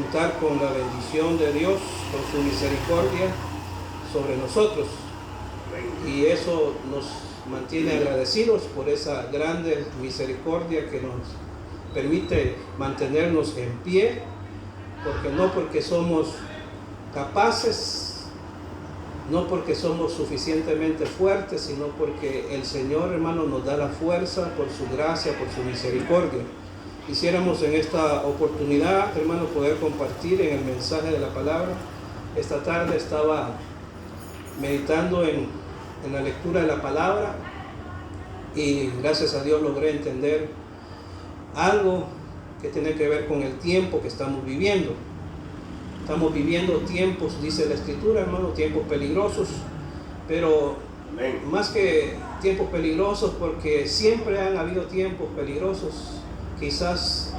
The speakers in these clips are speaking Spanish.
contar con la bendición de Dios, con su misericordia sobre nosotros. Y eso nos mantiene agradecidos por esa grande misericordia que nos permite mantenernos en pie, porque somos capaces, no porque somos suficientemente fuertes, sino porque el Señor, hermano, nos da la fuerza por su gracia, por su misericordia. Quisiéramos en esta oportunidad, hermano, poder compartir en el mensaje de la palabra. Esta tarde estaba meditando en la lectura de la palabra y gracias a Dios logré entender algo que tiene que ver con el tiempo que estamos viviendo. Estamos viviendo tiempos, dice la Escritura, hermano, tiempos peligrosos, pero más que tiempos peligrosos, porque siempre han habido tiempos peligrosos. Quizás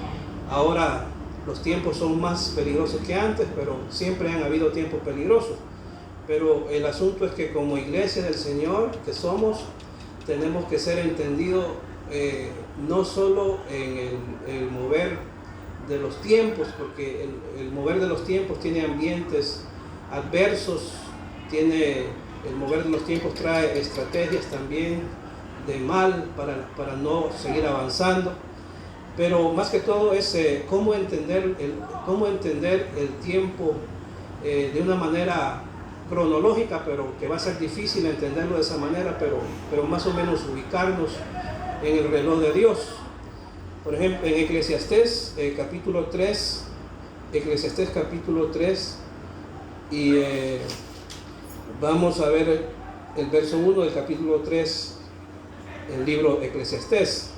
ahora los tiempos son más peligrosos que antes, pero siempre han habido tiempos peligrosos. Pero el asunto es que como iglesia del Señor que somos, tenemos que ser entendidos no solo en el mover de los tiempos, porque el mover de los tiempos tiene ambientes adversos, el mover de los tiempos trae estrategias también de mal para no seguir avanzando, pero más que todo es cómo entender el tiempo de una manera cronológica, pero que va a ser difícil entenderlo de esa manera, pero más o menos ubicarnos en el reloj de Dios. Por ejemplo, en Eclesiastés capítulo 3, y vamos a ver el verso 1 del capítulo 3, el libro Eclesiastés.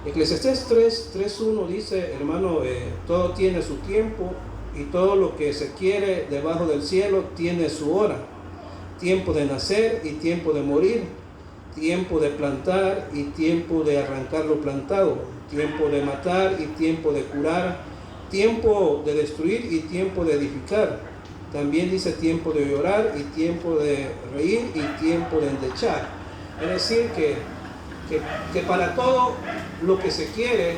Eclesiastés 3:1 dice, hermano, todo tiene su tiempo y todo lo que se quiere debajo del cielo tiene su hora. Tiempo de nacer y tiempo de morir, tiempo de plantar y tiempo de arrancar lo plantado, tiempo de matar y tiempo de curar, tiempo de destruir y tiempo de edificar. También dice tiempo de llorar y tiempo de reír y tiempo de endechar. Es decir, que para todo lo que se quiere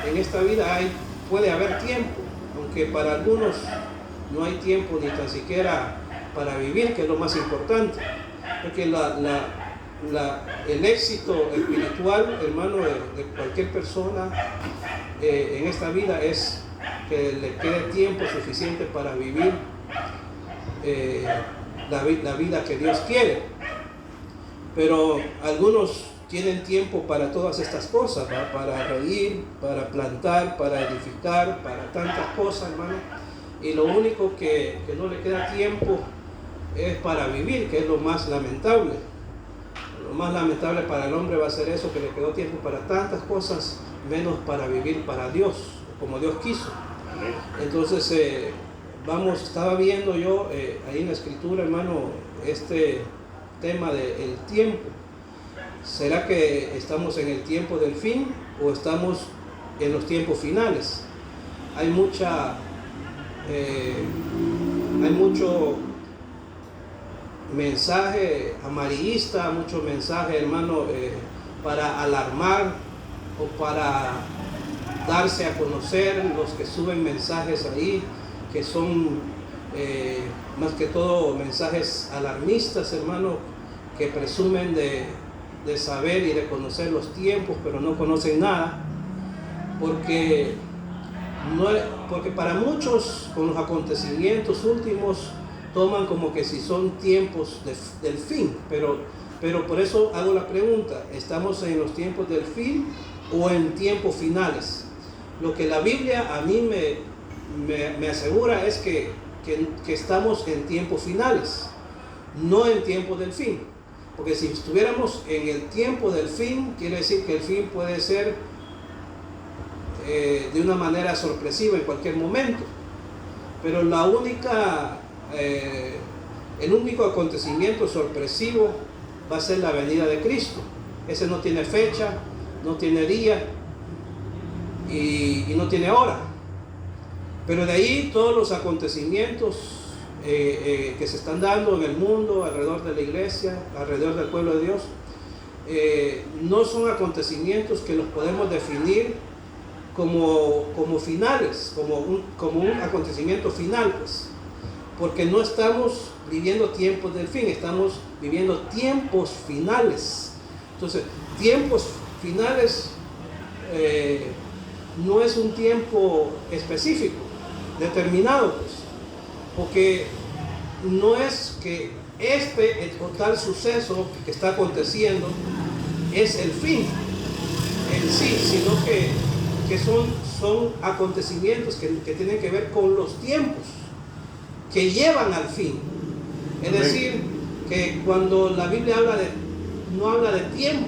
en esta vida puede haber tiempo, aunque para algunos no hay tiempo ni tan siquiera para vivir, que es lo más importante, porque el éxito espiritual, hermano, de cualquier persona en esta vida es que le quede tiempo suficiente para vivir la vida que Dios quiere. Pero algunos tienen tiempo para todas estas cosas, ¿va? Para reír, para plantar, para edificar, para tantas cosas, hermano. Y lo único que no le queda tiempo es para vivir, que es lo más lamentable. Lo más lamentable para el hombre va a ser eso, que le quedó tiempo para tantas cosas, menos para vivir para Dios, como Dios quiso. Entonces, estaba viendo yo ahí en la Escritura, hermano, este tema del tiempo. ¿Será que estamos en el tiempo del fin o estamos en los tiempos finales? Hay mucho mensaje amarillista, mucho mensaje, hermano, para alarmar o para darse a conocer, los que suben mensajes ahí, que son más que todo mensajes alarmistas, hermano, que presumen de saber y de conocer los tiempos, pero no conocen nada, porque para muchos con los acontecimientos últimos toman como que si son tiempos del fin, pero por eso hago la pregunta, ¿estamos en los tiempos del fin o en tiempos finales? Lo que la Biblia a mí me asegura es que estamos en tiempos finales, no en tiempos del fin. Porque si estuviéramos en el tiempo del fin, quiere decir que el fin puede ser de una manera sorpresiva en cualquier momento. Pero el único acontecimiento sorpresivo va a ser la venida de Cristo. Ese no tiene fecha, no tiene día y no tiene hora. Pero de ahí todos los acontecimientos que se están dando en el mundo, alrededor de la iglesia, alrededor del pueblo de Dios, no son acontecimientos que los podemos definir como finales, como un acontecimiento final, pues, porque no estamos viviendo tiempos del fin, estamos viviendo tiempos finales. Entonces, tiempos finales no es un tiempo específico, determinado, pues, porque no es que el total suceso que está aconteciendo es el fin en sí, sino que son acontecimientos que tienen que ver con los tiempos que llevan al fin. Es decir, que cuando la Biblia no habla de tiempo,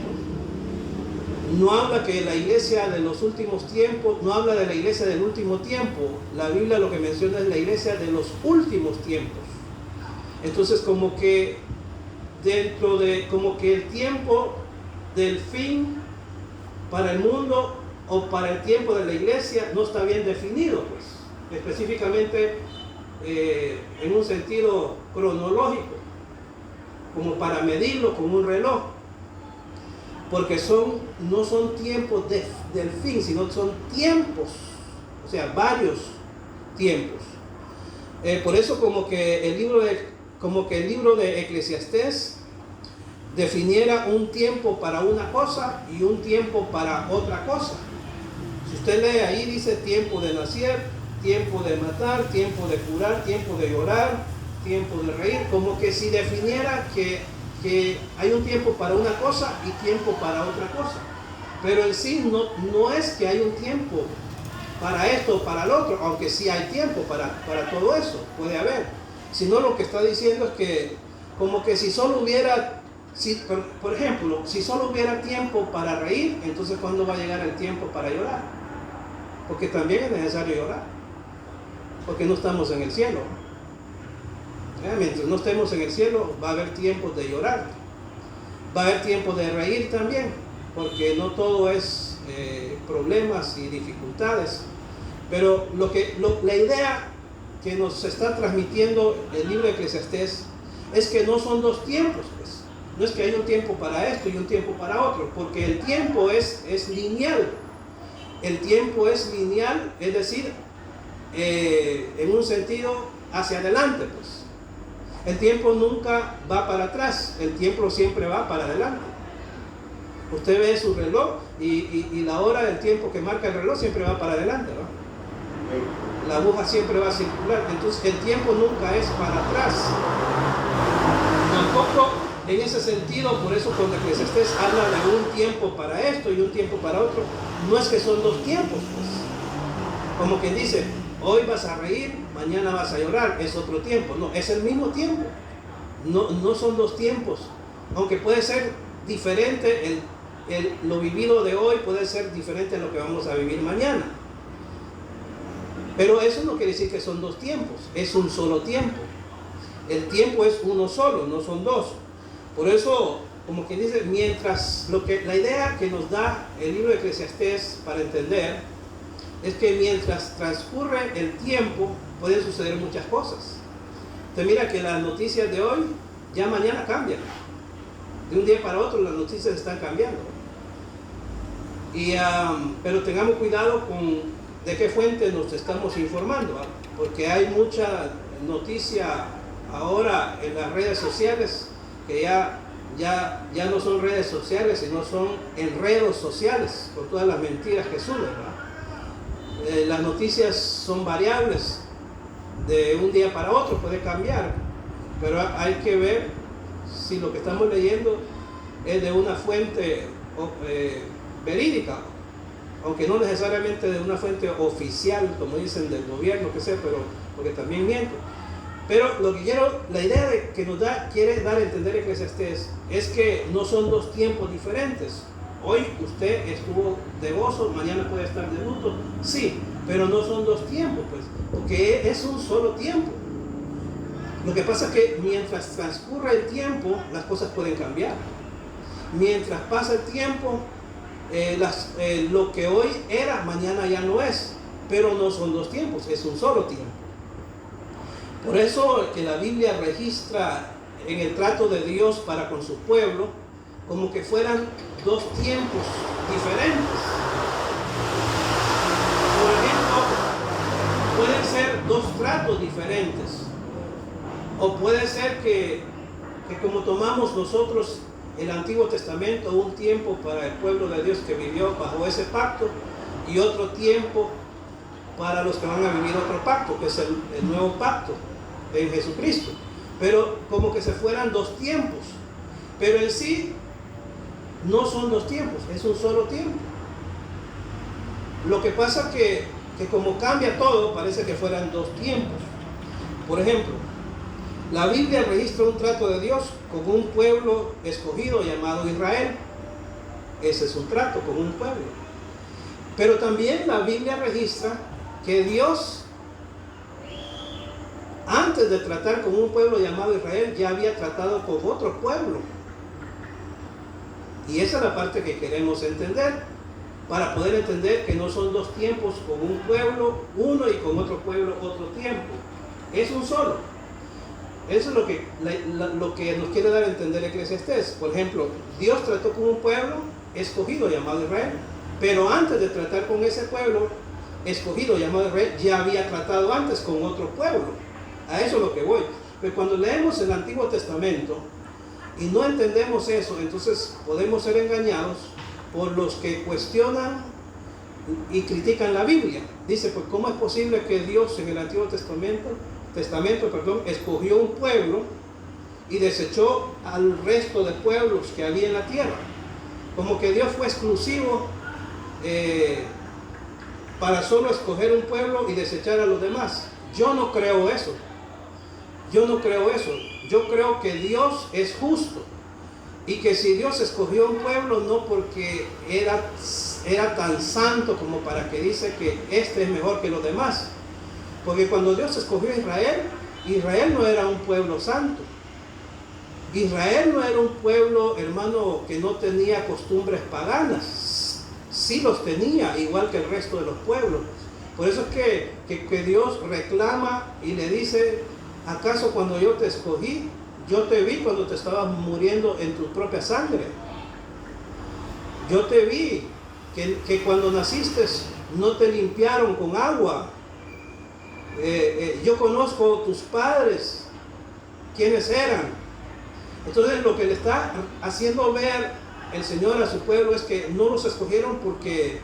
no habla que la iglesia de los últimos tiempos, no habla de la iglesia del último tiempo. La Biblia lo que menciona es la iglesia de los últimos tiempos. Entonces, como que el tiempo del fin para el mundo o para el tiempo de la iglesia no está bien definido, pues, específicamente en un sentido cronológico, como para medirlo como un reloj, porque no son tiempos del fin, sino son tiempos, o sea, varios tiempos. Por eso como que el libro de Eclesiastés definiera un tiempo para una cosa y un tiempo para otra cosa. Si usted lee ahí, dice tiempo de nacer, tiempo de matar, tiempo de curar, tiempo de llorar, tiempo de reír, como que si definiera que hay un tiempo para una cosa y tiempo para otra cosa. Pero en sí no es que hay un tiempo para esto o para el otro, aunque sí hay tiempo para todo eso, puede haber. Sino lo que está diciendo es que como que si solo hubiera, por ejemplo, si solo hubiera tiempo para reír, entonces ¿cuándo va a llegar el tiempo para llorar? Porque también es necesario llorar, porque no estamos en el cielo. Mientras no estemos en el cielo, va a haber tiempos de llorar, va a haber tiempos de reír también, porque no todo es problemas y dificultades. Pero la idea que nos está transmitiendo el libro de Eclesiastés es que no son dos tiempos, pues. No es que hay un tiempo para esto y un tiempo para otro, porque el tiempo es lineal. El tiempo es lineal, es decir, en un sentido hacia adelante, pues. El tiempo nunca va para atrás, el tiempo siempre va para adelante. Usted ve su reloj y la hora del tiempo que marca el reloj siempre va para adelante, ¿no? La aguja siempre va a circular, entonces el tiempo nunca es para atrás. Tampoco en ese sentido, por eso cuando Eclesiastés habla de un tiempo para esto y un tiempo para otro, no es que son dos tiempos, pues. Como quien dice, hoy vas a reír, mañana vas a llorar, es otro tiempo. No, es el mismo tiempo. No son dos tiempos. Aunque puede ser diferente, lo vivido de hoy puede ser diferente a lo que vamos a vivir mañana. Pero eso no quiere decir que son dos tiempos, es un solo tiempo. El tiempo es uno solo, no son dos. Por eso, como quien dice, la idea que nos da el libro de Eclesiastés para entender es que mientras transcurre el tiempo pueden suceder muchas cosas. Usted mira que las noticias de hoy ya mañana cambian. De un día para otro las noticias están cambiando. Pero tengamos cuidado de qué fuente nos estamos informando, ¿verdad? Porque hay mucha noticia ahora en las redes sociales que ya no son redes sociales, sino son enredos sociales con todas las mentiras que suben, ¿verdad? Las noticias son variables, de un día para otro puede cambiar, pero hay que ver si lo que estamos leyendo es de una fuente verídica, aunque no necesariamente de una fuente oficial, como dicen del gobierno, que sea, pero porque también miento. Pero la idea que quiere dar a entender Eclesiastés es que no son dos tiempos diferentes. Hoy usted estuvo de gozo, mañana puede estar de luto, sí, pero no son dos tiempos, pues, porque es un solo tiempo. Lo que pasa es que mientras transcurre el tiempo, las cosas pueden cambiar. Mientras pasa el tiempo, lo que hoy era, mañana ya no es, pero no son dos tiempos, es un solo tiempo. Por eso que la Biblia registra en el trato de Dios para con su pueblo como que fueran dos tiempos diferentes. pueden ser dos tratos diferentes. O puede ser que como tomamos nosotros el Antiguo Testamento, un tiempo para el pueblo de Dios que vivió bajo ese pacto y otro tiempo para los que van a vivir otro pacto, que es el nuevo pacto en Jesucristo. Pero como que se fueran dos tiempos. Pero en sí no son dos tiempos, es un solo tiempo. Lo que pasa que como cambia todo, parece que fueran dos tiempos. Por ejemplo, la Biblia registra un trato de Dios con un pueblo escogido llamado Israel. Ese es un trato con un pueblo. Pero también la Biblia registra que Dios, antes de tratar con un pueblo llamado Israel, ya había tratado con otro pueblo. Y esa es la parte que queremos entender, para poder entender que no son dos tiempos con un pueblo, uno, y con otro pueblo, otro tiempo. Es un solo. Eso es lo que nos quiere dar a entender Eclesiastés. Por ejemplo, Dios trató con un pueblo escogido llamado Israel, pero antes de tratar con ese pueblo escogido llamado Israel, ya había tratado antes con otro pueblo. A eso es lo que voy. Pero cuando leemos el Antiguo Testamento y no entendemos eso, entonces podemos ser engañados por los que cuestionan y critican la Biblia. Dice, pues ¿cómo es posible que Dios en el Antiguo Testamento, escogió un pueblo y desechó al resto de pueblos que había en la tierra? Como que Dios fue exclusivo para solo escoger un pueblo y desechar a los demás. Yo no creo eso. Yo creo que Dios es justo. Y que si Dios escogió un pueblo, no porque era tan santo como para que dice que este es mejor que los demás. Porque cuando Dios escogió a Israel, Israel no era un pueblo santo. Israel no era un pueblo, hermano, que no tenía costumbres paganas. Sí los tenía, igual que el resto de los pueblos. Por eso es que Dios reclama y le dice, ¿acaso cuando yo te escogí, yo te vi cuando te estabas muriendo en tu propia sangre? Yo te vi que cuando naciste no te limpiaron con agua. Yo conozco tus padres, quiénes eran. Entonces lo que le está haciendo ver el Señor a su pueblo es que no los escogieron porque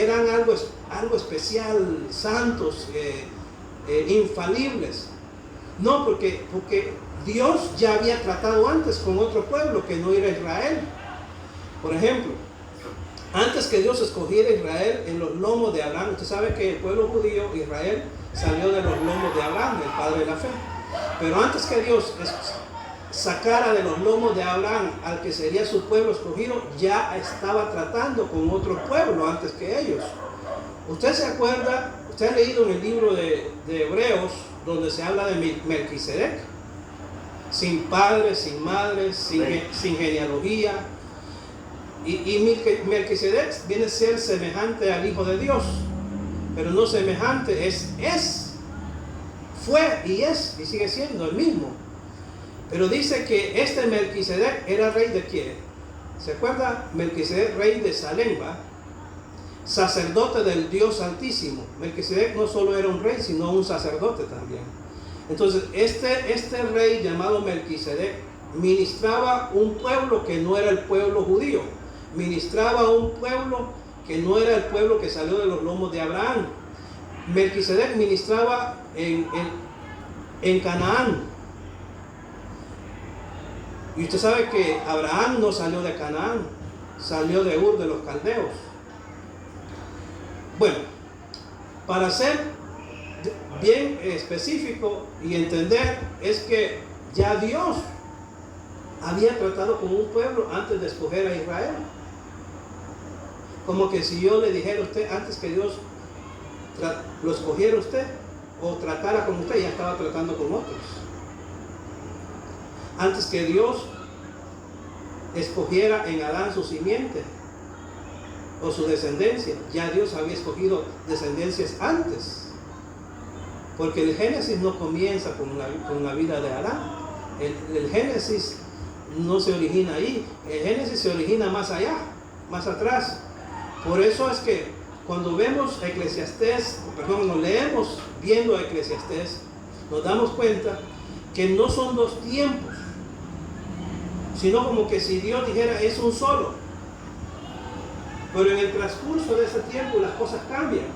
eran algo especial, santos, infalibles. No, porque Dios ya había tratado antes con otro pueblo que no era Israel. Por ejemplo, antes que Dios escogiera a Israel en los lomos de Abraham, usted sabe que el pueblo judío, Israel, salió de los lomos de Abraham, el padre de la fe. Pero antes que Dios sacara de los lomos de Abraham al que sería su pueblo escogido, ya estaba tratando con otro pueblo antes que ellos. Usted se acuerda, usted ha leído en el libro de Hebreos, donde se habla de Melquisedec, sin padre, sin madre, sin genealogía. Y Melquisedec viene a ser semejante al Hijo de Dios, pero no semejante, fue y es y sigue siendo el mismo. Pero dice que este Melquisedec era rey de quién. ¿Se acuerda? Melquisedec, rey de Salem, ¿va? Sacerdote del Dios Altísimo. Melquisedec no solo era un rey, sino un sacerdote también. Entonces, este rey llamado Melquisedec ministraba un pueblo que no era el pueblo judío. Ministraba un pueblo que no era el pueblo que salió de los lomos de Abraham. Melquisedec ministraba en Canaán. Y usted sabe que Abraham no salió de Canaán, salió de Ur de los Caldeos. Bueno, para ser bien específico y entender, es que ya Dios había tratado con un pueblo antes de escoger a Israel. Como que si yo le dijera a usted, antes que Dios lo escogiera usted o tratara con usted, ya estaba tratando con otros. Antes que Dios escogiera en Adán su simiente o su descendencia, ya Dios había escogido descendencias antes. Porque el Génesis no comienza con la vida de Adán. El Génesis no se origina ahí. El Génesis se origina más allá, más atrás. Por eso es que cuando vemos Eclesiastés, cuando leemos viendo Eclesiastés, nos damos cuenta que no son dos tiempos, sino como que si Dios dijera es un solo. Pero en el transcurso de ese tiempo las cosas cambian.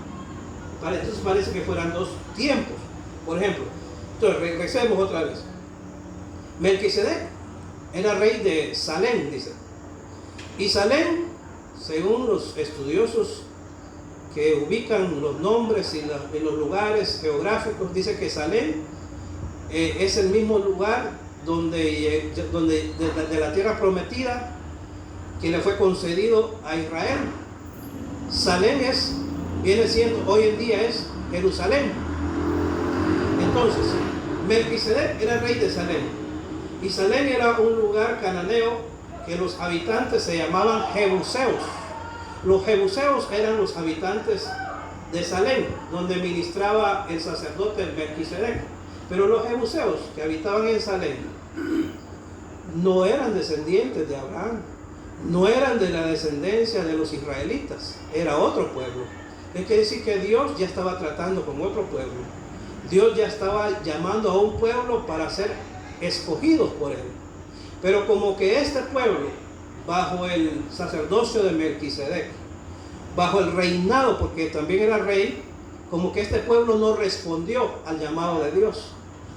Entonces parece que fueran dos tiempos. Por ejemplo, entonces regresemos otra vez. Melquisedec era rey de Salem, dice. Y Salem, según los estudiosos que ubican los nombres y los lugares geográficos, dice que Salem es el mismo lugar donde de la tierra prometida que le fue concedido a Israel. Salem viene siendo, hoy en día es Jerusalén. Entonces, Melquisedec era rey de Salem. Y Salem era un lugar cananeo que los habitantes se llamaban jebuseos. Los jebuseos eran los habitantes de Salem, donde ministraba el sacerdote Melquisedec. Pero los jebuseos que habitaban en Salem no eran descendientes de Abraham, no eran de la descendencia de los israelitas, era otro pueblo. Es decir que Dios ya estaba tratando con otro pueblo. Dios ya estaba llamando a un pueblo para ser escogidos por él. Pero como que este pueblo, bajo el sacerdocio de Melquisedec, bajo el reinado, porque también era rey, como que este pueblo no respondió al llamado de Dios.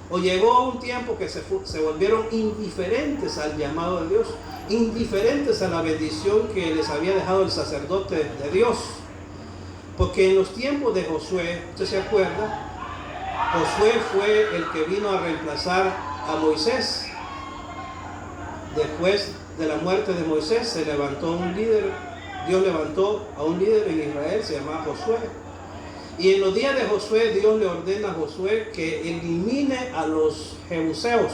O llegó un tiempo que se volvieron indiferentes al llamado de Dios, indiferentes a la bendición que les había dejado el sacerdote de Dios. Porque en los tiempos de Josué, ¿usted se acuerda? Josué fue el que vino a reemplazar a Moisés. Después de la muerte de Moisés se levantó un líder, Dios levantó a un líder en Israel, se llamaba Josué. Y en los días de Josué, Dios le ordena a Josué que elimine a los jebuseos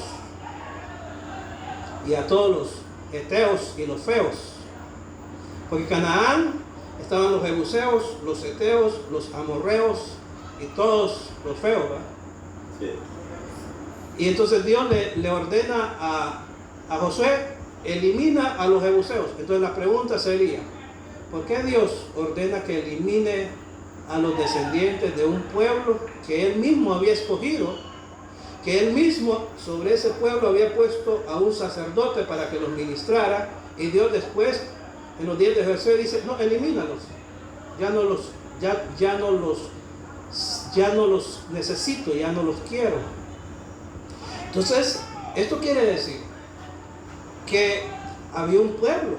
y a todos los heteos y los feos. Porque en Canaán estaban los jebuseos, los heteos, los amorreos y todos los feos, ¿verdad? Sí. Y entonces Dios le ordena a Josué, elimina a los jebuseos. Entonces la pregunta sería, ¿por qué Dios ordena que elimine a los descendientes de un pueblo que él mismo había escogido, que él mismo sobre ese pueblo había puesto a un sacerdote para que los ministrara? Y Dios después, en los días de Josué, dice, no, elimínalos, ya no los necesito, ya no los quiero. Entonces, esto quiere decir que había un pueblo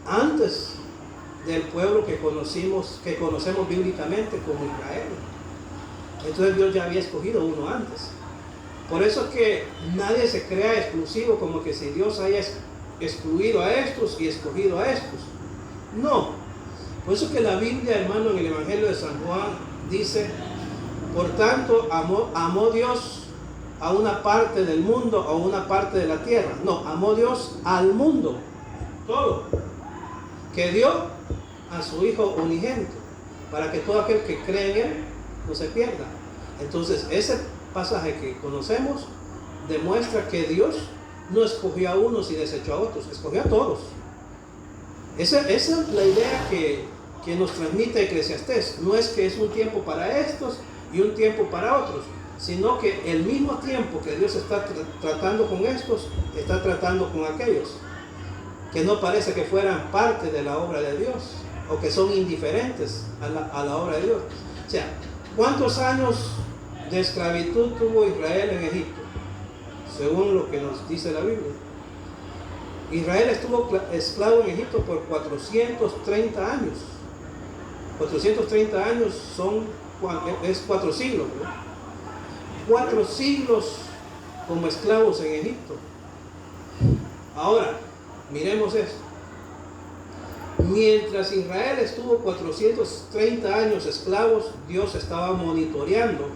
antes del pueblo que conocemos bíblicamente como Israel. Entonces Dios ya había escogido uno antes. Por eso es que nadie se crea exclusivo, como que si Dios haya excluido a estos y escogido a estos. No. Por eso que la Biblia, hermano, en el Evangelio de San Juan dice, por tanto amó Dios a una parte del mundo, a una parte de la tierra. No, amó Dios al mundo, todo, que dio a su Hijo unigénito, para que todo aquel que cree en Él no se pierda. Entonces, ese pasaje que conocemos demuestra que Dios no escogió a unos y desechó a otros, escogió a todos. Esa es la idea que nos transmite Eclesiastés. No es que es un tiempo para estos y un tiempo para otros, sino que el mismo tiempo que Dios está tratando con estos, está tratando con aquellos que no parece que fueran parte de la obra de Dios, o que son indiferentes a la obra de Dios. O sea, ¿cuántos años de esclavitud tuvo Israel en Egipto? Según lo que nos dice la Biblia. Israel estuvo esclavo en Egipto por 430 años. 430 años es 4 siglos, ¿no? 4 siglos como esclavos en Egipto. Ahora, miremos esto. Mientras Israel estuvo 430 años esclavos, Dios estaba monitoreando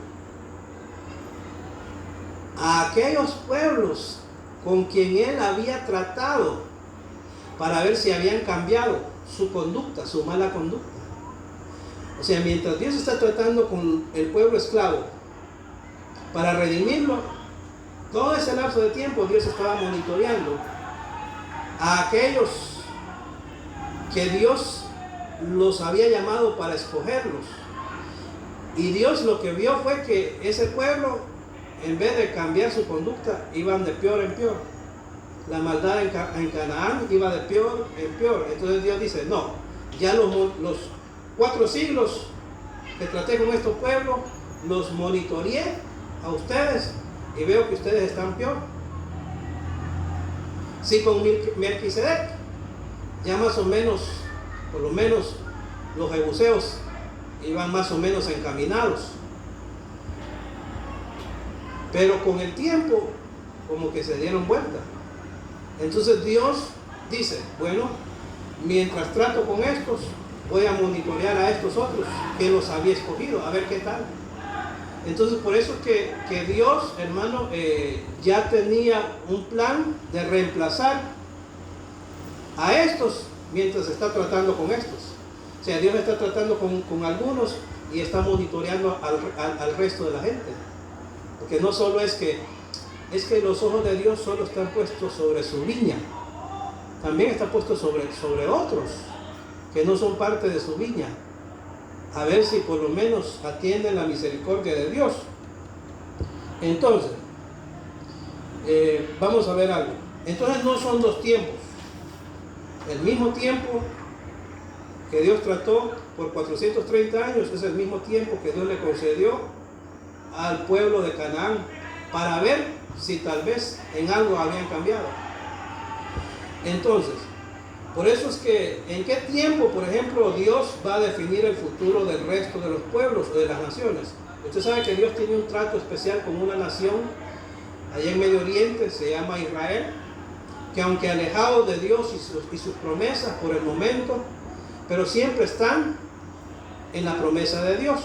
a aquellos pueblos con quien Él había tratado para ver si habían cambiado su conducta, su mala conducta. O sea, mientras Dios está tratando con el pueblo esclavo para redimirlo, todo ese lapso de tiempo Dios estaba monitoreando a aquellos que Dios los había llamado para escogerlos. Y Dios lo que vio fue que ese pueblo, en vez de cambiar su conducta, iban de peor en peor. La maldad en Canaán iba de peor en peor. Entonces Dios dice, no, ya los 4 siglos que traté con estos pueblos, los monitoreé a ustedes y veo que ustedes están peor. Sí, con Melquisedec, ya más o menos, por lo menos los jebuseos iban más o menos encaminados. Pero con el tiempo, como que se dieron vuelta. Entonces Dios dice, bueno, mientras trato con estos, voy a monitorear a estos otros que los había escogido, a ver qué tal. Entonces por eso que Dios, hermano, ya tenía un plan de reemplazar a estos mientras está tratando con estos. O sea, Dios está tratando con algunos y está monitoreando al resto de la gente. Porque no solo es que los ojos de Dios solo están puestos sobre su viña, también está puesto sobre otros que no son parte de su viña, a ver si por lo menos atienden la misericordia de Dios. Entonces, vamos a ver algo. Entonces no son 2 tiempos. El mismo tiempo que Dios trató por 430 años es el mismo tiempo que Dios le concedió al pueblo de Canaán para ver si tal vez en algo habían cambiado. Entonces, por eso es que en qué tiempo, por ejemplo, Dios va a definir el futuro del resto de los pueblos o de las naciones. Usted sabe que Dios tiene un trato especial con una nación allá en Medio Oriente, se llama Israel, que aunque alejados de Dios y sus promesas por el momento, pero siempre están en la promesa de Dios.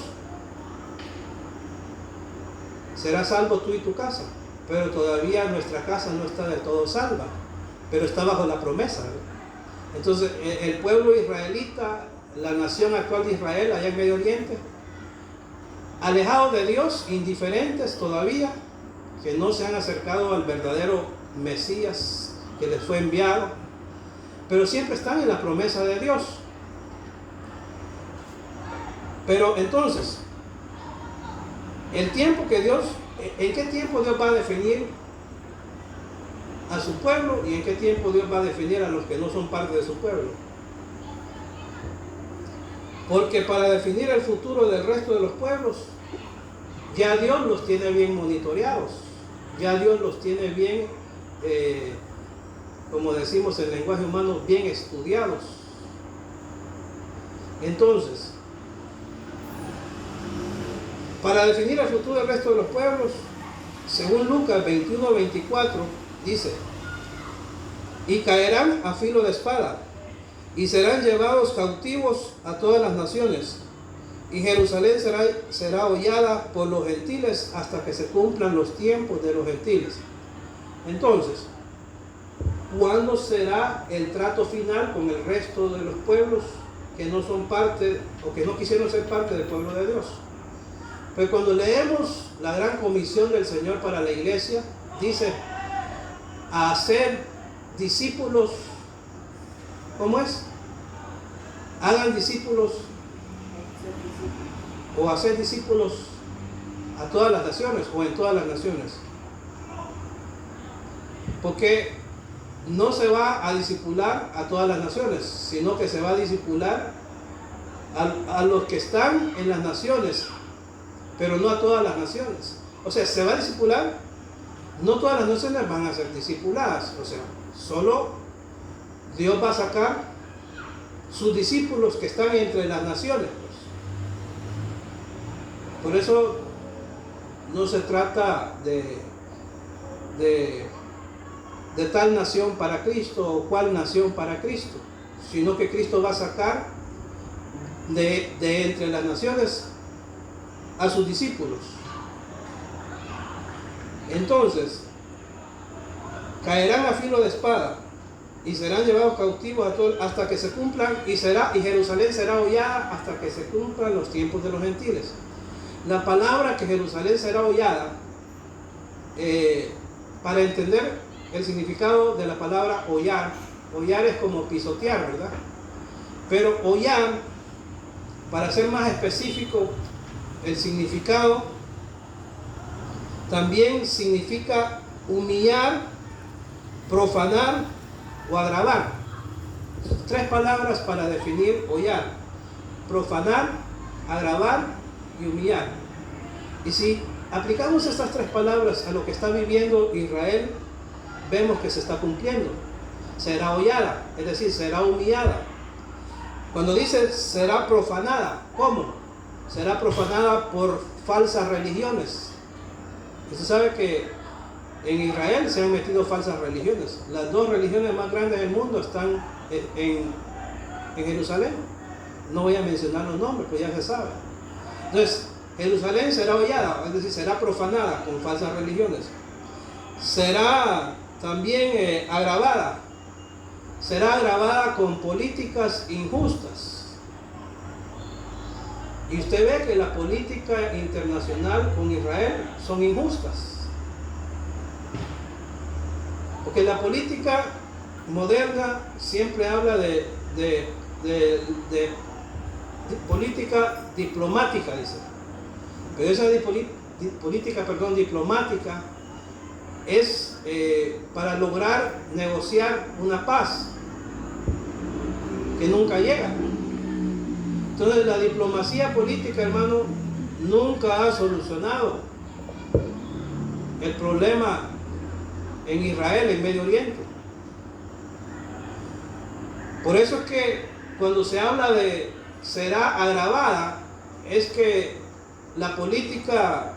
Serás salvo tú y tu casa, pero todavía nuestra casa no está del todo salva, pero está bajo la promesa. Entonces el pueblo israelita, la nación actual de Israel allá en Medio Oriente, alejados de Dios, indiferentes todavía, que no se han acercado al verdadero Mesías que les fue enviado, pero siempre están en la promesa de Dios. Pero entonces, el tiempo que Dios, ¿en qué tiempo Dios va a definir a su pueblo y en qué tiempo Dios va a definir a los que no son parte de su pueblo? Porque para definir el futuro del resto de los pueblos, ya Dios los tiene bien monitoreados, ya Dios los tiene bien, como decimos en lenguaje humano, bien estudiados. Entonces, para definir el futuro del resto de los pueblos, según Lucas 21-24, dice, y caerán a filo de espada, y serán llevados cautivos a todas las naciones, y Jerusalén será hollada por los gentiles hasta que se cumplan los tiempos de los gentiles. Entonces, ¿cuándo será el trato final con el resto de los pueblos que no son parte o que no quisieron ser parte del pueblo de Dios? Pues cuando leemos la gran comisión del Señor para la iglesia, dice a hacer discípulos. ¿Cómo es? Hagan discípulos o hacer discípulos a todas las naciones o en todas las naciones. Porque no se va a discipular a todas las naciones, sino que se va a discipular a los que están en las naciones, pero no a todas las naciones. O sea, se va a discipular, no todas las naciones van a ser discipuladas. O sea, solo Dios va a sacar sus discípulos que están entre las naciones. Por eso no se trata de tal nación para Cristo o cual nación para Cristo, sino que Cristo va a sacar de entre las naciones a sus discípulos. Entonces, caerán a filo de espada y serán llevados cautivos a todos hasta que se cumplan, y Jerusalén será hollada hasta que se cumplan los tiempos de los gentiles. La palabra que Jerusalén será hollada, para entender el significado de la palabra hollar es como pisotear, ¿verdad? Pero hollar, para ser más específico, el significado también significa humillar, profanar o agravar. 3 palabras para definir hollar: profanar, agravar y humillar. Y si aplicamos estas 3 palabras a lo que está viviendo Israel, vemos que se está cumpliendo. Será hollada, es decir, será humillada. Cuando dice será profanada, ¿cómo? Será profanada por falsas religiones. Usted sabe que en Israel se han metido falsas religiones. Las 2 religiones más grandes del mundo están en Jerusalén. No voy a mencionar los nombres, pues ya se sabe. Entonces, Jerusalén será hollada, es decir, será profanada con falsas religiones. Será también agravada. Será agravada con políticas injustas. Y usted ve que la política internacional con Israel son injustas. Porque la política moderna siempre habla de política diplomática, dice. Pero esa política diplomática es para lograr negociar una paz que nunca llega. Entonces la diplomacia política, hermano, nunca ha solucionado el problema en Israel, en Medio Oriente. Por eso es que cuando se habla de será agravada, es que la política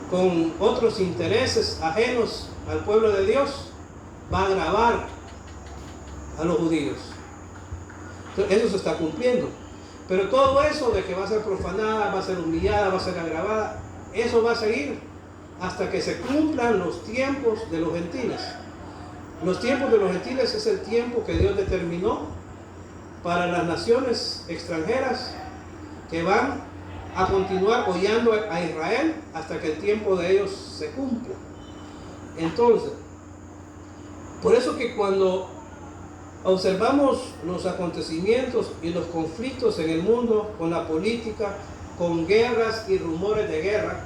con otros intereses ajenos al pueblo de Dios va a agravar a los judíos. Entonces, eso se está cumpliendo. Pero todo eso de que va a ser profanada, va a ser humillada, va a ser agravada, eso va a seguir hasta que se cumplan los tiempos de los gentiles. Los tiempos de los gentiles es el tiempo que Dios determinó para las naciones extranjeras que van a continuar hollando a Israel hasta que el tiempo de ellos se cumpla. Entonces, por eso que cuando observamos los acontecimientos y los conflictos en el mundo con la política, con guerras y rumores de guerra,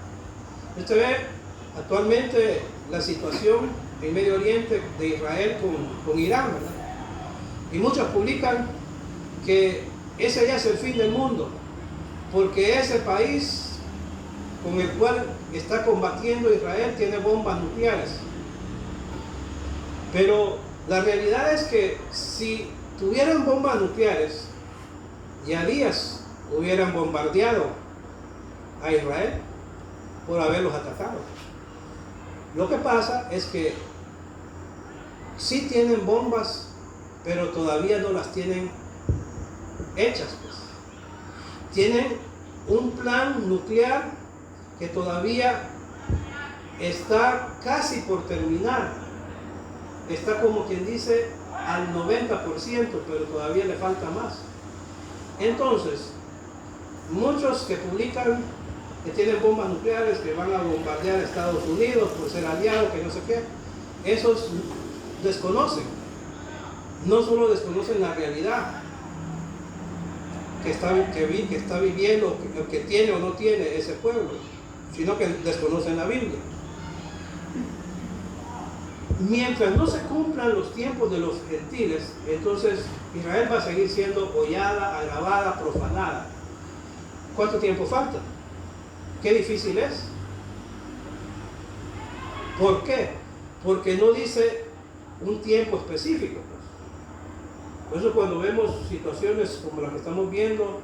usted ve actualmente la situación en Medio Oriente de Israel con Irán, ¿verdad? Y muchos publican que ese ya es el fin del mundo, porque ese país con el cual está combatiendo Israel tiene bombas nucleares. Pero la realidad es que si tuvieran bombas nucleares, ya días hubieran bombardeado a Israel por haberlos atacado. Lo que pasa es que sí tienen bombas, pero todavía no las tienen hechas, pues. Tienen un plan nuclear que todavía está casi por terminar. Está como quien dice al 90%, pero todavía le falta más. Entonces, muchos que publican que tienen bombas nucleares, que van a bombardear a Estados Unidos por ser aliados, que no sé qué, esos desconocen. No solo desconocen la realidad que está viviendo, que tiene o no tiene ese pueblo, sino que desconocen la Biblia. Mientras no se cumplan los tiempos de los gentiles, entonces Israel va a seguir siendo hollada, agravada, profanada. ¿Cuánto tiempo falta? Qué difícil es. ¿Por qué? Porque no dice un tiempo específico. Por eso cuando vemos situaciones como las que estamos viendo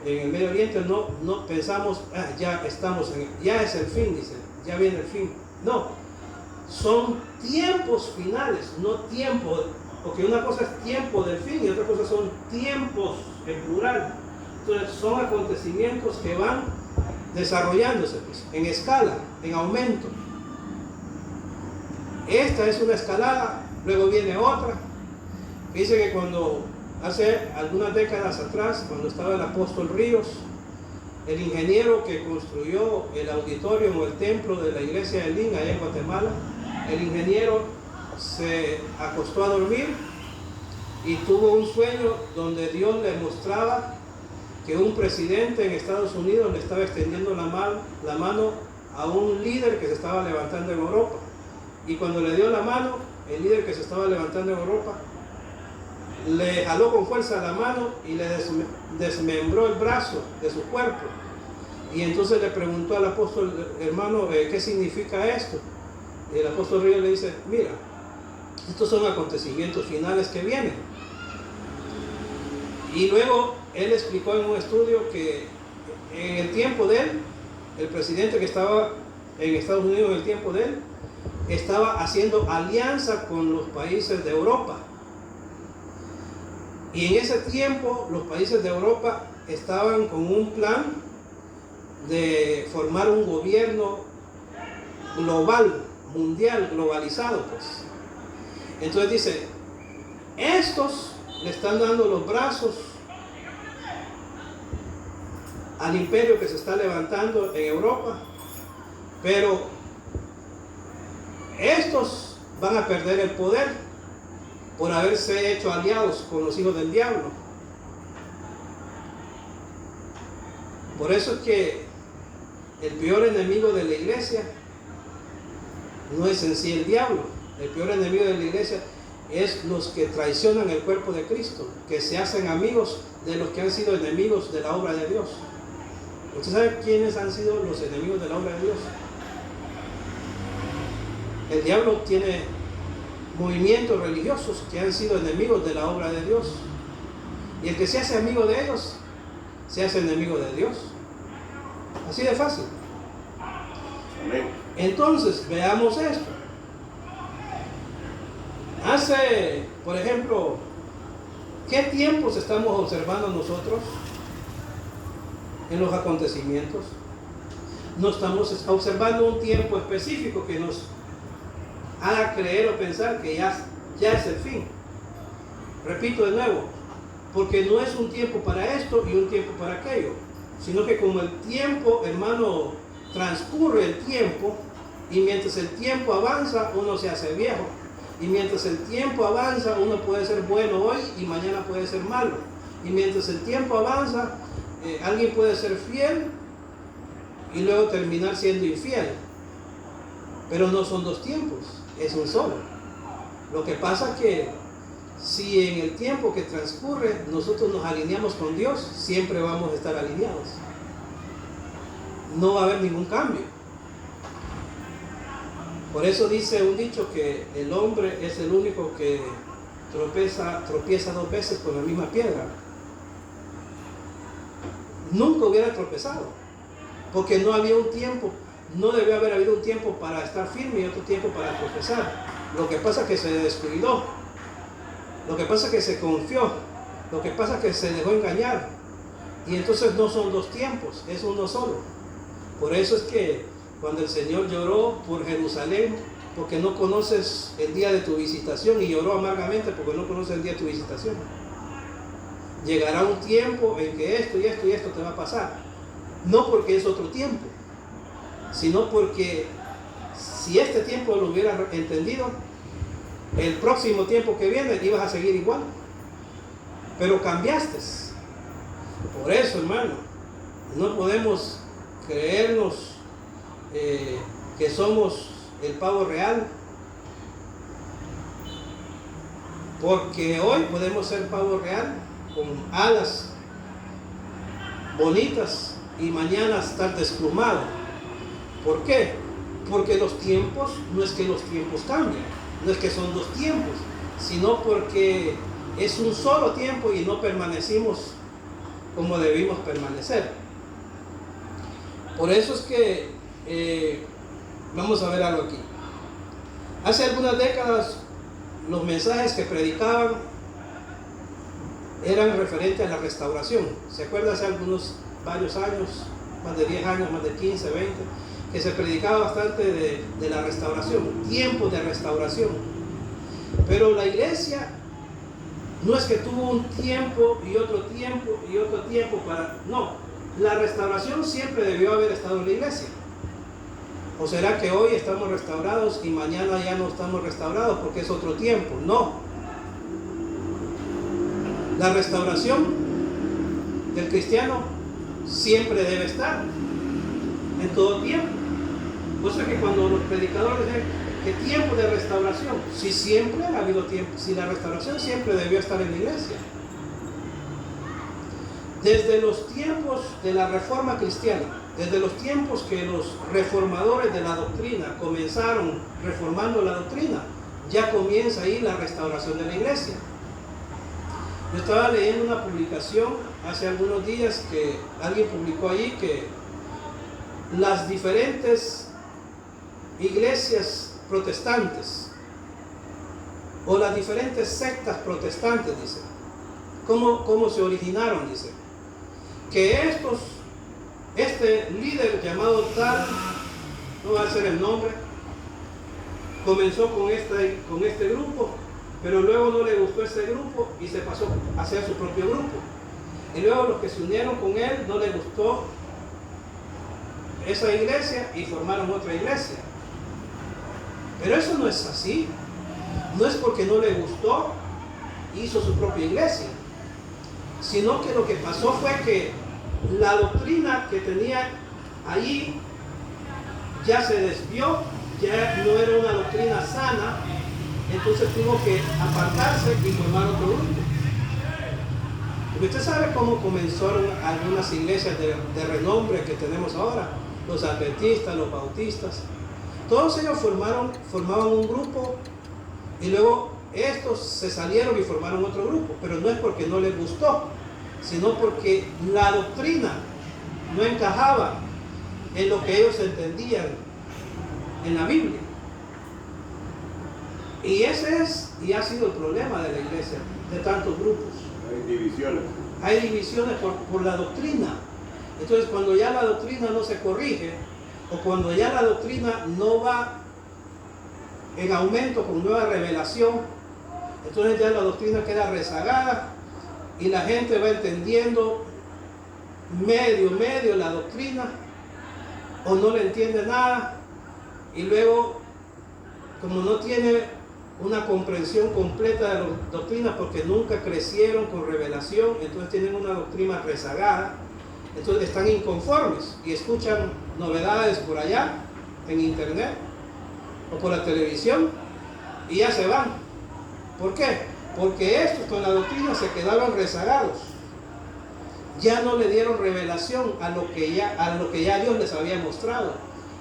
en el Medio Oriente, no pensamos, ya estamos ya es el fin, dice, ya viene el fin. No, son tiempos finales, no tiempo, porque una cosa es tiempo del fin y otra cosa son tiempos en plural. Entonces son acontecimientos que van desarrollándose, pues, en escala, en aumento. Esta es una escalada, luego viene otra. Dice que cuando hace algunas décadas atrás, cuando estaba el apóstol Ríos, el ingeniero que construyó el auditorio o el templo de la iglesia de Lin, allá en Guatemala, el ingeniero se acostó a dormir y tuvo un sueño donde Dios le mostraba que un presidente en Estados Unidos le estaba extendiendo la mano a un líder que se estaba levantando en Europa. Y cuando le dio la mano, el líder que se estaba levantando en Europa le jaló con fuerza la mano y le desmembró el brazo de su cuerpo. Y entonces le preguntó al apóstol: hermano, ¿qué significa esto? Y el apóstol Ríos le dice: mira, estos son acontecimientos finales que vienen. Y luego él explicó en un estudio que en el tiempo de él, el presidente que estaba en Estados Unidos en el tiempo de él, estaba haciendo alianza con los países de Europa. Y en ese tiempo los países de Europa estaban con un plan de formar un gobierno global, mundial, globalizado, pues. Entonces dice, estos le están dando los brazos al imperio que se está levantando en Europa, pero estos van a perder el poder por haberse hecho aliados con los hijos del diablo. Por eso es que el peor enemigo de la iglesia no es en sí el diablo. El peor enemigo de la iglesia es los que traicionan el cuerpo de Cristo, que se hacen amigos de los que han sido enemigos de la obra de Dios. ¿Usted sabe quiénes han sido los enemigos de la obra de Dios? El diablo tiene movimientos religiosos que han sido enemigos de la obra de Dios. Y el que se hace amigo de ellos, se hace enemigo de Dios. Así de fácil. Entonces, veamos esto. Hace, por ejemplo, ¿qué tiempos estamos observando nosotros en los acontecimientos? No estamos observando un tiempo específico que nos haga creer o pensar que ya es el fin. Repito de nuevo, porque no es un tiempo para esto y un tiempo para aquello, sino que como el tiempo, hermano, transcurre el tiempo, y mientras el tiempo avanza, uno se hace viejo. Y mientras el tiempo avanza, uno puede ser bueno hoy y mañana puede ser malo. Y mientras el tiempo avanza, alguien puede ser fiel y luego terminar siendo infiel. Pero no son dos tiempos, es un solo. Lo que pasa es que si en el tiempo que transcurre nosotros nos alineamos con Dios, siempre vamos a estar alineados. No va a haber ningún cambio. Por eso dice un dicho que el hombre es el único que tropieza dos veces con la misma piedra. Nunca hubiera tropezado, porque no había un tiempo, no debió haber habido un tiempo para estar firme y otro tiempo para tropezar. Lo que pasa es que se descuidó, lo que pasa es que se confió, lo que pasa es que se dejó engañar. Y entonces no son dos tiempos, es uno solo. Por eso es que cuando el Señor lloró por Jerusalén, porque no conoces el día de tu visitación, y lloró amargamente porque no conoces el día de tu visitación. Llegará un tiempo en que esto y esto y esto te va a pasar. No porque es otro tiempo, sino porque si este tiempo lo hubieras entendido, el próximo tiempo que viene ibas a seguir igual. Pero cambiaste. Por eso, hermano, no podemos creernos que somos el pavo real, porque hoy podemos ser pavo real con alas bonitas y mañana estar desplumado. ¿Por qué? Porque los tiempos, no es que los tiempos cambien, no es que son dos tiempos, sino porque es un solo tiempo y no permanecimos como debimos permanecer. Por eso es que vamos a ver algo aquí. Hace algunas décadas los mensajes que predicaban eran referentes a la restauración. ¿Se acuerda? Hace varios años, más de 10 años, más de 15, 20, que se predicaba bastante de la restauración, tiempos de restauración. Pero la iglesia no es que tuvo un tiempo y otro tiempo y otro tiempo para... No, la restauración siempre debió haber estado en la iglesia. ¿O será que hoy estamos restaurados y mañana ya no estamos restaurados porque es otro tiempo? No. La restauración del cristiano siempre debe estar, en todo tiempo. Por eso es que cuando los predicadores dicen que tiempo de restauración, si siempre ha habido tiempo, si la restauración siempre debió estar en la iglesia. Desde los tiempos de la reforma cristiana, desde los tiempos que los reformadores de la doctrina comenzaron reformando la doctrina, ya comienza ahí la restauración de la iglesia. Yo estaba leyendo una publicación hace algunos días que alguien publicó allí que las diferentes iglesias protestantes o las diferentes sectas protestantes, dice, ¿cómo se originaron? Dice, que este líder llamado tal, no va a ser el nombre, comenzó con este grupo, pero luego no le gustó ese grupo y se pasó a hacer su propio grupo. Y luego los que se unieron con él no les gustó esa iglesia y formaron otra iglesia. Pero eso no es así. No es porque no le gustó, hizo su propia iglesia, sino que lo que pasó fue que la doctrina que tenía allí ya se desvió, ya no era una doctrina sana, entonces tuvo que apartarse y formar otro grupo. Porque usted sabe cómo comenzaron algunas iglesias de renombre que tenemos ahora, los adventistas, los bautistas. Todos ellos formaban un grupo y luego estos se salieron y formaron otro grupo, pero no es porque no les gustó, sino porque la doctrina no encajaba en lo que ellos entendían en la Biblia. Y ese es y ha sido el problema de la iglesia, de tantos grupos. Hay divisiones. Hay divisiones por la doctrina. Entonces, cuando ya la doctrina no se corrige, o cuando ya la doctrina no va en aumento con nueva revelación, entonces ya la doctrina queda rezagada y la gente va entendiendo medio la doctrina, o no le entiende nada, y luego, como no tiene una comprensión completa de la doctrina porque nunca crecieron con revelación, entonces tienen una doctrina rezagada, entonces están inconformes y escuchan novedades por allá en internet o por la televisión y ya se van. ¿Por qué? Porque estos con la doctrina se quedaron rezagados, ya no le dieron revelación a lo que ya Dios les había mostrado,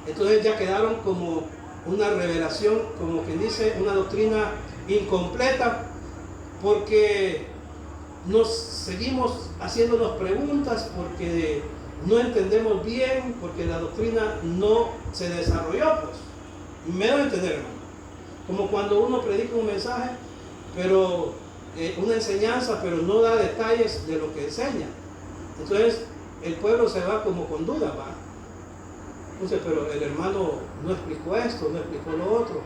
entonces ya quedaron como una revelación, como quien dice, una doctrina incompleta, porque nos seguimos haciéndonos preguntas, porque no entendemos bien, porque la doctrina no se desarrolló, pues. Me debo entender, hermano. Como cuando uno predica un mensaje, pero una enseñanza, pero no da detalles de lo que enseña. Entonces el pueblo se va como con duda, va. Entonces, pero el hermano no explicó esto, no explicó lo otro.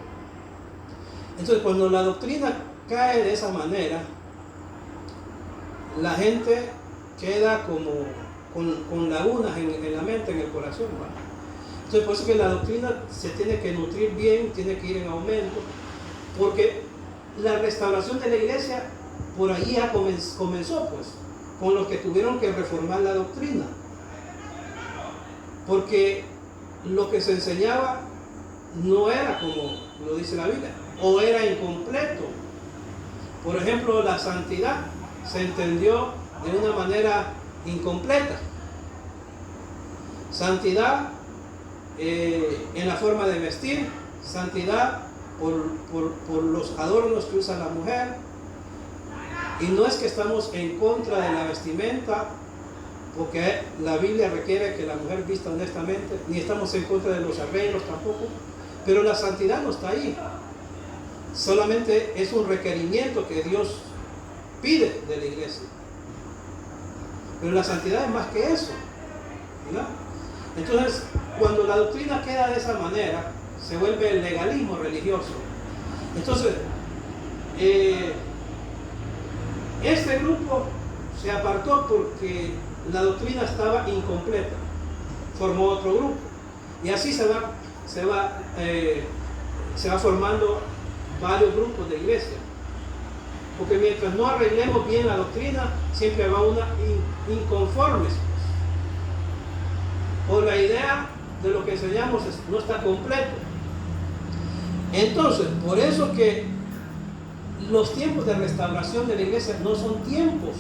Entonces, cuando la doctrina cae de esa manera, la gente queda como con lagunas en la mente, en el corazón, ¿va? Entonces, por eso que la doctrina se tiene que nutrir bien, tiene que ir en aumento, porque la restauración de la iglesia por allí ya comenzó, pues, con los que tuvieron que reformar la doctrina. Porque lo que se enseñaba no era como lo dice la Biblia, o era incompleto. Por ejemplo, la santidad se entendió de una manera incompleta. Santidad en la forma de vestir, santidad por los adornos que usa la mujer. Y no es que estamos en contra de la vestimenta, porque la Biblia requiere que la mujer vista honestamente, ni estamos en contra de los arreglos tampoco, pero la santidad no está ahí. Solamente es un requerimiento que Dios pide de la iglesia. Pero la santidad es más que eso, ¿verdad? Entonces, cuando la doctrina queda de esa manera, se vuelve el legalismo religioso. Entonces, este grupo se apartó porque la doctrina estaba incompleta, formó otro grupo, y así se va formando varios grupos de iglesia. Porque mientras no arreglemos bien la doctrina, siempre va una inconformes. Por la idea de lo que enseñamos no está completo. Entonces, por eso que los tiempos de restauración de la iglesia no son tiempos,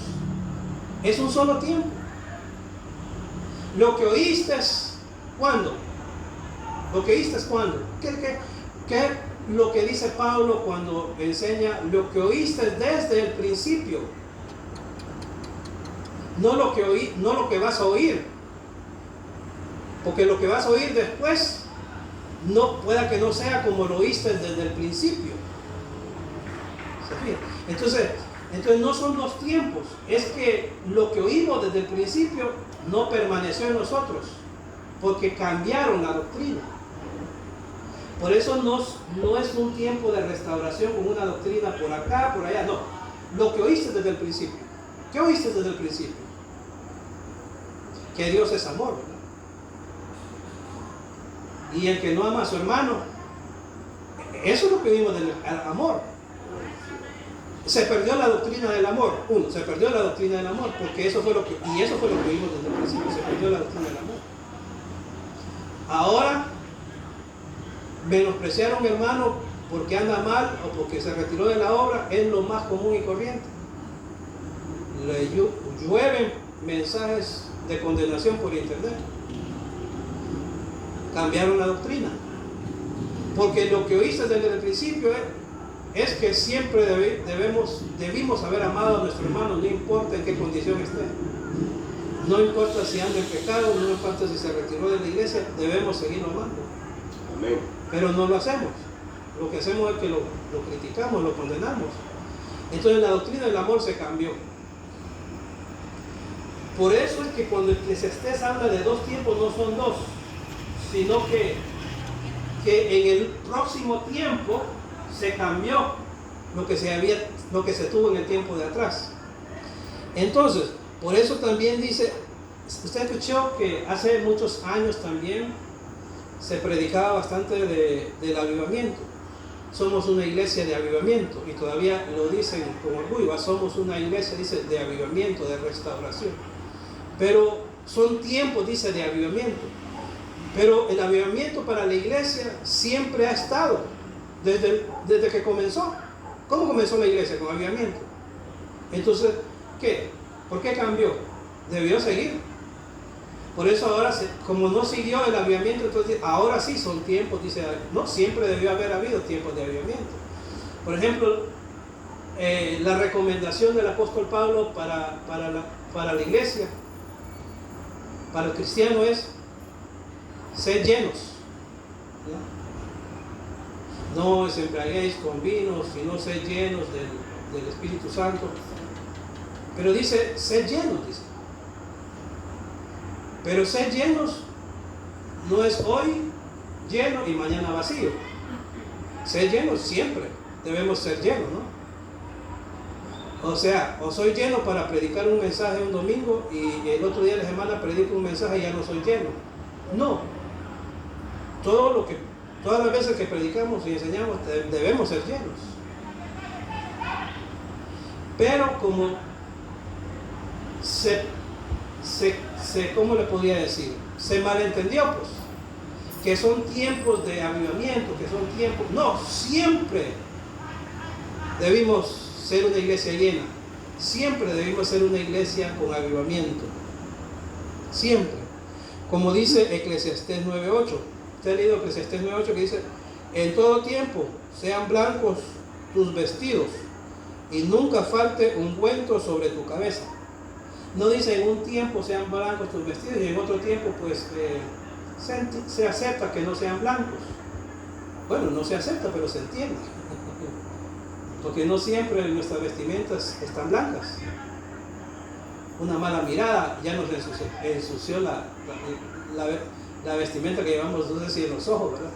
es un solo tiempo. Lo que oíste, ¿cuándo? Lo que oíste, ¿cuándo? ¿Qué lo que dice Pablo cuando enseña lo que oíste desde el principio? No lo que vas a oír. Porque lo que vas a oír después no pueda que no sea como lo oíste desde el principio. ¿Se fijan? Entonces no son dos tiempos. Es que lo que oímos desde el principio no permaneció en nosotros, porque cambiaron la doctrina. Por eso no es un tiempo de restauración con una doctrina por acá, por allá. No, lo que oíste desde el principio. ¿Qué oíste desde el principio? Que Dios es amor, ¿verdad? Y el que no ama a su hermano, eso es lo que vimos del amor. Se perdió la doctrina del amor. Se perdió la doctrina del amor, porque eso fue lo que vimos desde el principio. Se perdió la doctrina del amor. Ahora menospreciar a un hermano porque anda mal o porque se retiró de la obra es lo más común y corriente. Le llueven mensajes de condenación por internet. Cambiaron la doctrina, porque lo que oíste desde el principio es que siempre debimos haber amado a nuestro hermano, no importa en qué condición esté, no importa si anda en pecado, no importa si se retiró de la iglesia, debemos seguirlo amando. Amén. Pero no lo hacemos. Lo que hacemos es que lo criticamos, lo condenamos. Entonces la doctrina del amor se cambió. Por eso es que cuando Eclesiastés habla de dos tiempos, no son dos, sino que en el próximo tiempo se cambió lo que se tuvo en el tiempo de atrás. Entonces, por eso también dice, usted escuchó que hace muchos años también se predicaba bastante del avivamiento. Somos una iglesia de avivamiento, y todavía lo dicen con orgullo, somos una iglesia, dice, de avivamiento, de restauración. Pero son tiempos, dice, de avivamiento. Pero el avivamiento para la iglesia siempre ha estado, desde que comenzó. ¿Cómo comenzó la iglesia? Con avivamiento. Entonces, ¿qué? ¿Por qué cambió? Debió seguir. Por eso ahora, como no siguió el avivamiento, entonces ahora sí son tiempos, dice, no, siempre debió haber habido tiempos de avivamiento. Por ejemplo, la recomendación del apóstol Pablo para la iglesia, para el cristiano es: sed llenos. ¿Ya? No os embriaguéis con vino, sino sed llenos del Espíritu Santo. Pero dice, sed llenos, dice. Pero ser llenos no es hoy lleno y mañana vacío. Ser llenos siempre debemos ser llenos, ¿no? O sea, o soy lleno para predicar un mensaje un domingo y el otro día de la semana predico un mensaje y ya no soy lleno. No. Todas las veces que predicamos y enseñamos debemos ser llenos. Pero como ¿cómo le podría decir? Se malentendió, pues, que son tiempos de avivamiento, que son tiempos... No, siempre debimos ser una iglesia llena. Siempre debimos ser una iglesia con avivamiento. Siempre. Como dice Eclesiastés 9:8. ¿Usted ha leído Eclesiastés 9:8 que dice: en todo tiempo sean blancos tus vestidos y nunca falte ungüento sobre tu cabeza? No dice en un tiempo sean blancos tus vestidos y en otro tiempo pues se acepta que no sean blancos. Bueno, no se acepta, pero se entiende. Porque no siempre nuestras vestimentas están blancas. Una mala mirada ya nos ensució la vestimenta que llevamos, no sé si en los ojos, ¿verdad?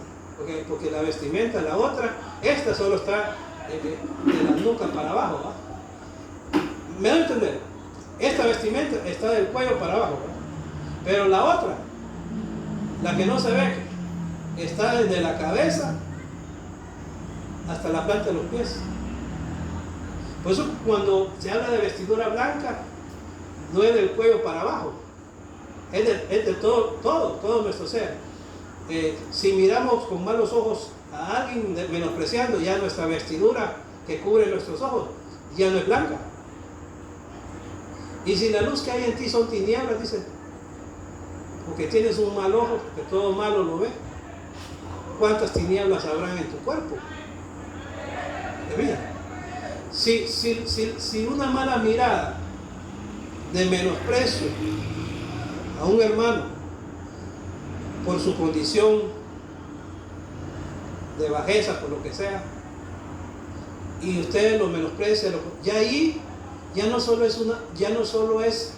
Porque la vestimenta, la otra, esta solo está de la nuca para abajo, ¿va? ¿Me da a entender? Esta vestimenta está del cuello para abajo, ¿verdad? Pero la otra, la que no se ve, está desde la cabeza hasta la planta de los pies. Por eso cuando se habla de vestidura blanca, no es del cuello para abajo, es de todo nuestro ser. Si miramos con malos ojos a alguien menospreciando, ya nuestra vestidura que cubre nuestros ojos ya no es blanca. Y si la luz que hay en ti son tinieblas, dice, porque tienes un mal ojo, que todo malo lo ve, ¿cuántas tinieblas habrán en tu cuerpo? Mira, si una mala mirada de menosprecio a un hermano por su condición de bajeza, por lo que sea, y usted lo menosprecia, ya ahí ya no solo es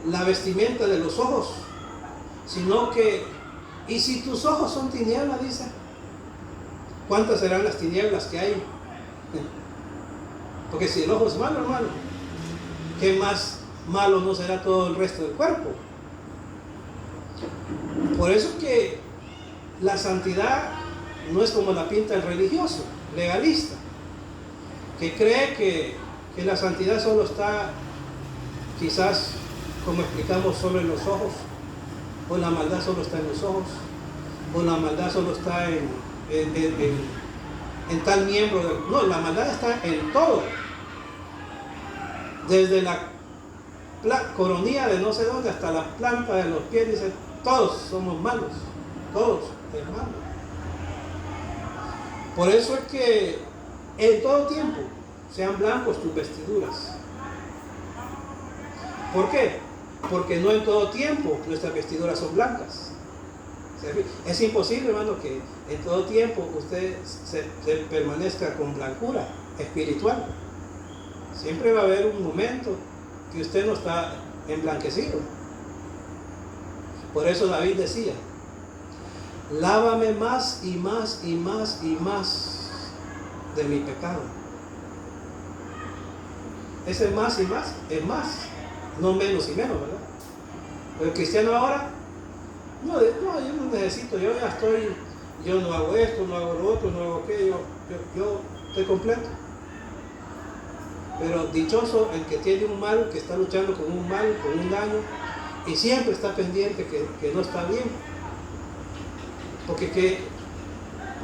la vestimenta de los ojos, sino que, y si tus ojos son tinieblas, dice, ¿cuántas serán las tinieblas que hay? Porque si el ojo es malo, hermano, ¿qué más malo no será todo el resto del cuerpo? Por eso que la santidad no es como la pinta el religioso, legalista, que cree que la santidad solo está, quizás, como explicamos, sobre los ojos, o la maldad solo está en los ojos, o la maldad solo está en tal miembro. No, la maldad está en todo. Desde la coronilla de no sé dónde hasta la planta de los pies, dice, todos somos malos, todos hermanos. Por eso es que en todo tiempo sean blancos tus vestiduras. ¿Por qué? Porque no en todo tiempo nuestras vestiduras son blancas. Es imposible, hermano, que en todo tiempo usted se permanezca con blancura espiritual. Siempre va a haber un momento que usted no está emblanquecido. Por eso David decía, lávame más y más y más y más de mi pecado. Ese más y más es más, no menos y menos, ¿verdad? Pero el cristiano ahora, no, yo no necesito, yo ya estoy, yo no hago esto, no hago lo otro, no hago aquello, yo estoy completo. Pero dichoso el que tiene un mal, que está luchando con un mal, con un daño, y siempre está pendiente que no está bien. Porque que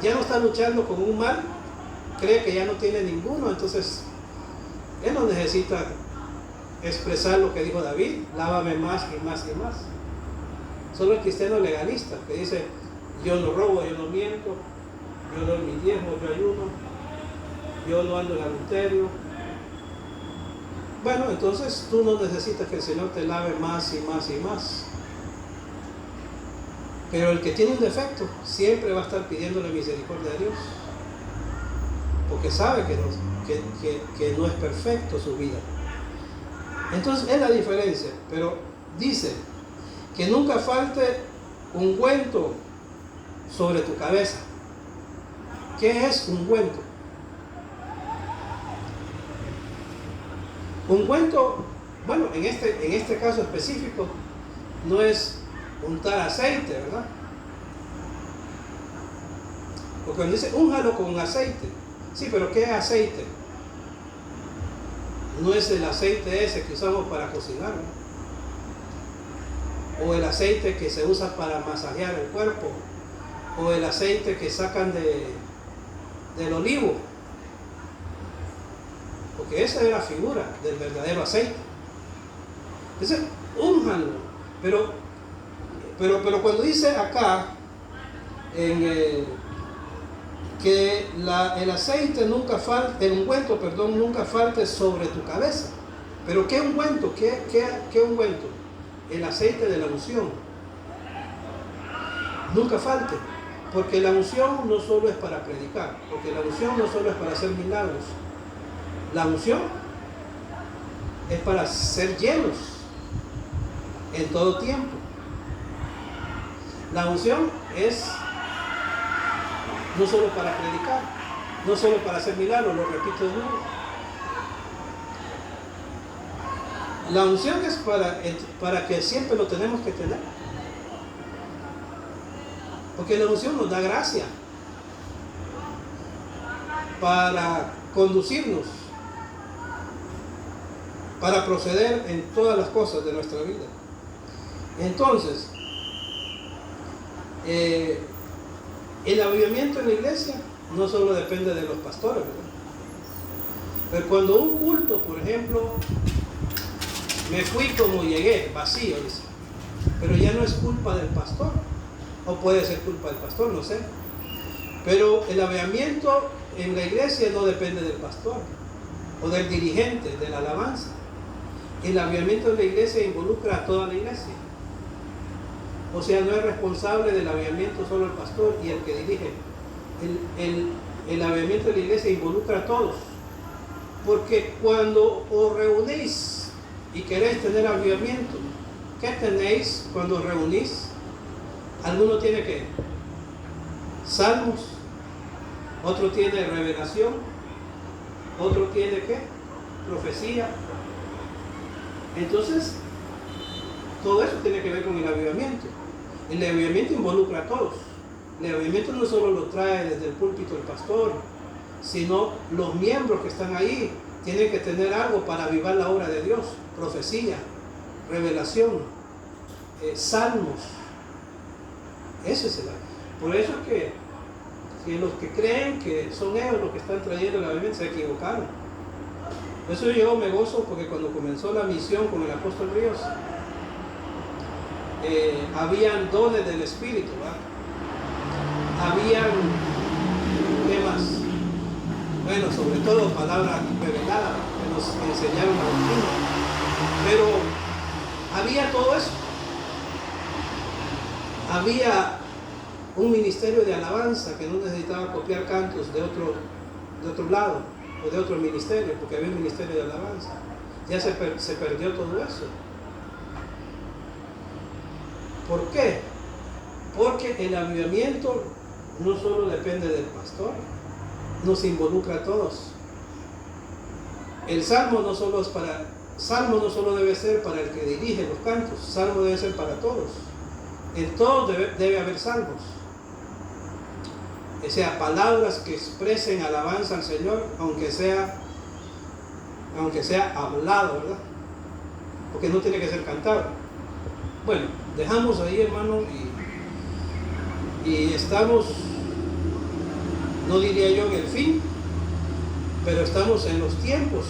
ya no está luchando con un mal, cree que ya no tiene ninguno, entonces él no necesita expresar lo que dijo David, lávame más y más y más. Solo el cristiano legalista que dice, yo no robo, yo no miento, yo doy mi diezmo, yo ayuno, yo no ando en adulterio. Bueno, entonces tú no necesitas que el Señor te lave más y más y más. Pero el que tiene un defecto siempre va a estar pidiendo la misericordia de Dios, porque sabe que no es perfecto su vida. Entonces es la diferencia. Pero dice que nunca falte ungüento sobre tu cabeza. ¿Qué es ungüento? Ungüento, bueno, en este caso específico, no es untar aceite, ¿verdad? Porque cuando dice únjalo con aceite, sí, pero ¿qué aceite? No es el aceite ese que usamos para cocinar, ¿no? O el aceite que se usa para masajear el cuerpo, o el aceite que sacan del olivo, porque esa es la figura del verdadero aceite. Entonces, únjanlo. Pero cuando dice acá que el aceite nunca falte, el ungüento, perdón, nunca falte sobre tu cabeza. Pero ¿qué ungüento? ¿Qué ungüento? El aceite de la unción. Nunca falte. Porque la unción no solo es para predicar, porque la unción no solo es para hacer milagros. La unción es para ser llenos en todo tiempo. La unción es no solo para predicar, no solo para hacer milagros, lo repito de nuevo. La unción es para que siempre lo tenemos que tener. Porque la unción nos da gracia. para conducirnos, para proceder en todas las cosas de nuestra vida. Entonces, el avivamiento en la iglesia no solo depende de los pastores, ¿verdad? Pero cuando un culto, por ejemplo, me fui como llegué, vacío, dice, pero ya no es culpa del pastor, o puede ser culpa del pastor, no sé. Pero el avivamiento en la iglesia no depende del pastor o del dirigente, de la alabanza. El avivamiento en la iglesia involucra a toda la iglesia. O sea, no es responsable del avivamiento solo el pastor y el que dirige. El avivamiento de la iglesia involucra a todos. Porque cuando os reunís y queréis tener avivamiento, ¿qué tenéis cuando os reunís? Alguno tiene ¿qué? Salmos, otro tiene revelación, otro tiene ¿qué? Profecía. Entonces, todo eso tiene que ver con el avivamiento. El avivamiento involucra a todos. El avivamiento no solo lo trae desde el púlpito el pastor, sino los miembros que están ahí tienen que tener algo para avivar la obra de Dios. Profecía, revelación, salmos. Ese es el avivamiento. Por eso es que los que creen que son ellos los que están trayendo el avivamiento se equivocaron. Por eso yo me gozo porque cuando comenzó la misión con el apóstol Ríos, habían dones del Espíritu, ¿verdad? Habían, ¿qué más? Bueno, sobre todo palabras reveladas que nos enseñaron la doctrina. Pero había todo eso. Había un ministerio de alabanza que no necesitaba copiar cantos de otro lado o de otro ministerio, porque había un ministerio de alabanza. Ya se perdió todo eso. ¿Por qué? Porque el avivamiento no solo depende del pastor, nos involucra a todos. El salmo no solo debe ser para el que dirige los cantos, salmo debe ser para todos. En todos debe haber salmos. O sea, palabras que expresen alabanza al Señor, aunque sea hablado, ¿verdad? Porque no tiene que ser cantado. Bueno, dejamos ahí, hermano, y estamos, no diría yo en el fin, pero estamos en los tiempos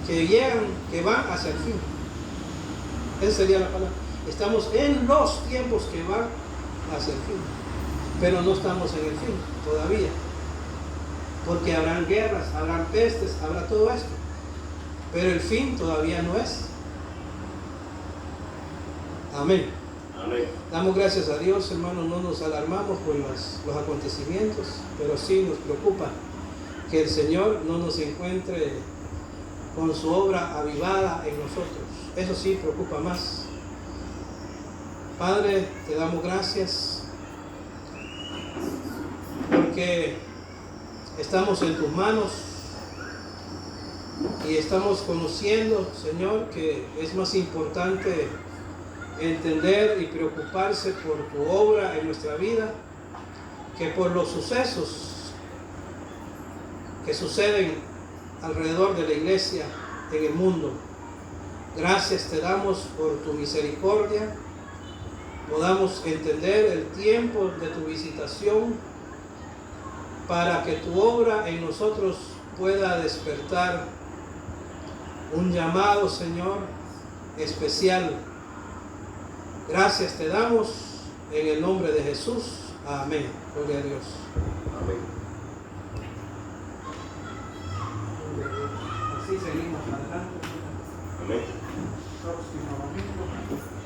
que van hacia el fin. Esa sería la palabra. Estamos en los tiempos que van hacia el fin, pero no estamos en el fin todavía, porque habrán guerras, habrán pestes, habrá todo esto, pero el fin todavía no es. Amén. Amén. Damos gracias a Dios, hermanos, no nos alarmamos por los acontecimientos, pero sí nos preocupa que el Señor no nos encuentre con su obra avivada en nosotros. Eso sí preocupa más. Padre, te damos gracias porque estamos en tus manos y estamos conociendo, Señor, que es más importante entender y preocuparse por tu obra en nuestra vida que por los sucesos que suceden alrededor de la iglesia en el mundo. Gracias te damos por tu misericordia, podamos entender el tiempo de tu visitación para que tu obra en nosotros pueda despertar un llamado, Señor, especial. Gracias te damos en el nombre de Jesús. Amén. Gloria a Dios. Amén. Así seguimos adelante. Amén. Próximo domingo.